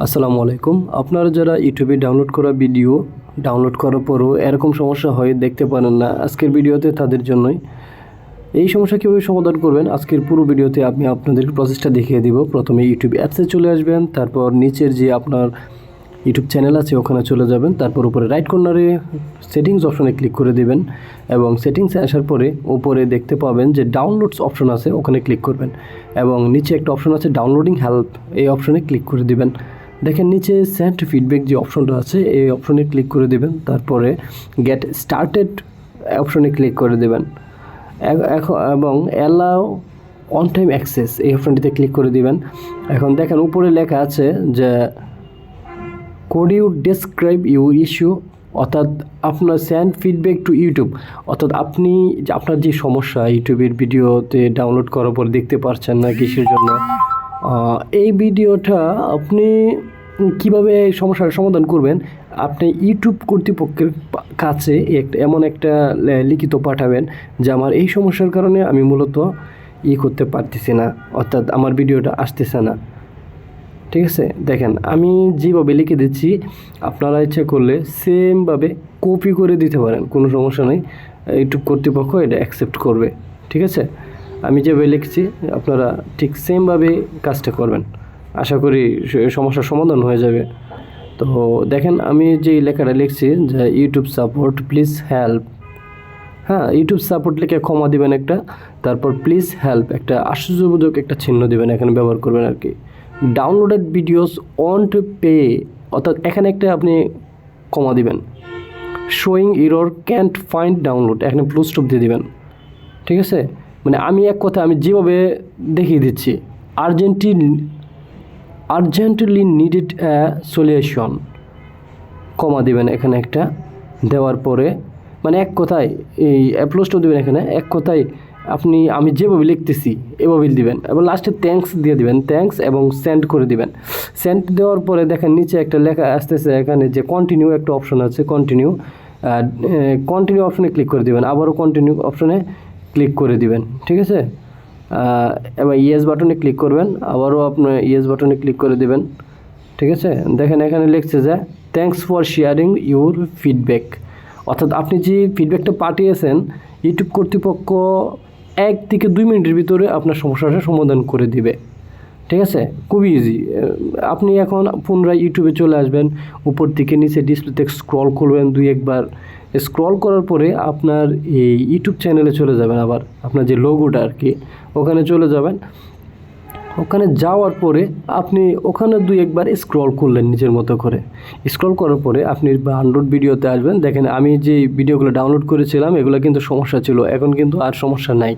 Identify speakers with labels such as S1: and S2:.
S1: আসসালামু আলাইকুম। আপনারা যারা ইউটিউবে ডাউনলোড করা ভিডিও ডাউনলোড করার পরও এরকম সমস্যা হয় দেখতে পারেন না, আজকের ভিডিওতে তাদের জন্যই। এই সমস্যা কীভাবে সমাধান করবেন আজকের পুরো ভিডিওতে আমি আপনাদেরকে প্রসেসটা দেখিয়ে দিব। প্রথমে ইউটিউব অ্যাপসে চলে আসবেন, তারপর নিচের যে আপনার ইউটিউব চ্যানেল আছে ওখানে চলে যাবেন, তারপর উপরে রাইট কর্নারে সেটিংস অপশনে ক্লিক করে দিবেন এবং সেটিংসে আসার পরে উপরে দেখতে পাবেন যে ডাউনলোডস অপশন আছে, ওখানে ক্লিক করবেন এবং নিচে একটা অপশন আছে ডাউনলোডিং হেল্প, এই অপশনে ক্লিক করে দিবেন। দেখেন নিচে সেন্ড ফিডব্যাক যে অপশনটা আছে এই অপশনে ক্লিক করে দেবেন, তারপরে গেট স্টার্টেড অপশনে ক্লিক করে দেবেন এবং অ্যালাউ অন টাইম অ্যাক্সেস এই অপশনটিতে ক্লিক করে দিবেন। এখন দেখেন উপরে লেখা আছে যে code you describe your issue, অর্থাৎ আপনার সেন্ড ফিডব্যাক টু ইউটিউব, অর্থাৎ আপনি আপনার যে সমস্যা ইউটিউবের ভিডিওতে ডাউনলোড করার পর দেখতে পারছেন না কিসের জন্য, এই ভিডিওটা আপনি কিভাবে এই সমস্যার সমাধান করবেন, আপনি ইউটিউব কর্তৃপক্ষের কাছে এমন একটা লিখিত পাঠাবেন যে আমার এই সমস্যার কারণে আমি মূলত করতে পারতেছি না, অর্থাৎ আমার ভিডিওটা আসতেছে না। ঠিক আছে, দেখেন আমি যেভাবে লিখে দিচ্ছি আপনারা ইচ্ছা করলে সেমভাবে কপি করে দিতে পারেন, কোনো সমস্যা নেই, ইউটিউব কর্তৃপক্ষ এটা অ্যাকসেপ্ট করবে। ঠিক আছে, আমি যেভাবে লিখছি আপনারা ঠিক সেমভাবে কাজটা করবেন, আশা করি সমস্যার সমাধান হয়ে যাবে। তো দেখেন আমি যে লেখাটা লিখছি যে ইউটিউব সাপোর্ট প্লিজ হেল্প, হ্যাঁ ইউটিউব সাপোর্ট লিখে ক্ষমা দিবেন একটা, তারপর প্লিজ হেল্প একটা আশ্চর্যবোধক একটা চিহ্ন দিবেন, এখানে ব্যবহার করবেন আর কি। ডাউনলোডেড ভিডিওস ওয়ন্ট পে, অর্থাৎ এখানে একটা আপনি কমা দিবেন। Showing error can't find download, এখানে ফুল স্টপ দিয়ে দিবেন। ঠিক আছে, মানে আমি এক কথা আমি যেভাবে দেখিয়ে দিচ্ছি, আর্জেন্টলি নিডেড সলিউশন, কমা দিবেন এখানে একটা, দেওয়ার পরে মানে এক কথায় এই ফুল স্টপ দেবেন এখানে, এক কথায় আমি যেভাবে লিখতেছি এভাবে দিবেন এবং লাস্টে থ্যাঙ্কস দিয়ে দিবেন, থ্যাঙ্কস এবং সেন্ড করে দিবেন। সেন্ড দেওয়ার পরে দেখেন নিচে একটা লেখা আসতেছে, এখানে যে কন্টিনিউ একটা অপশন আছে, কন্টিনিউ অপশনে ক্লিক করে দিবেন, আবারও কন্টিনিউ অপশনে ক্লিক করে দিবেন। ঠিক আছে, এবার ইয়েস বাটনে ক্লিক করবেন, আবারও আপনার ইয়েস বাটনে ক্লিক করে দিবেন। ঠিক আছে, দেখেন এখানে লিখছে যে thanks for sharing your feedback, অর্থাৎ আপনি যে ফিডব্যাকটা পাঠিয়েছেন ইউটিউব কর্তৃপক্ষ 1 থেকে 2 মিনিটের ভিতরে আপনার সমস্যাটা সমাধান করে দিবে। ঠিক আছে, খুবই ইজি। আপনি এখন পুনরায় ইউটিউবে চলে আসবেন, উপর থেকে নিচে ডিসপ্লেতে স্ক্রল করবেন 2-1 বার, স্ক্রল করার পরে আপনার এই ইউটিউব চ্যানেলে চলে যাবেন, আবার আপনার যে লোগোটা আর কি ওখানে চলে যাবেন। ওখানে যাওয়ার পরে আপনি ওখানে 2-1 বার স্ক্রল করলেন নিজের মতো করে, স্ক্রল করার পরে আপনি ডাউনলোড ভিডিওতে আসবেন। দেখেন আমি যে ভিডিওগুলো ডাউনলোড করেছিলাম এগুলো কিন্তু সমস্যা ছিল, এখন কিন্তু আর সমস্যা নাই।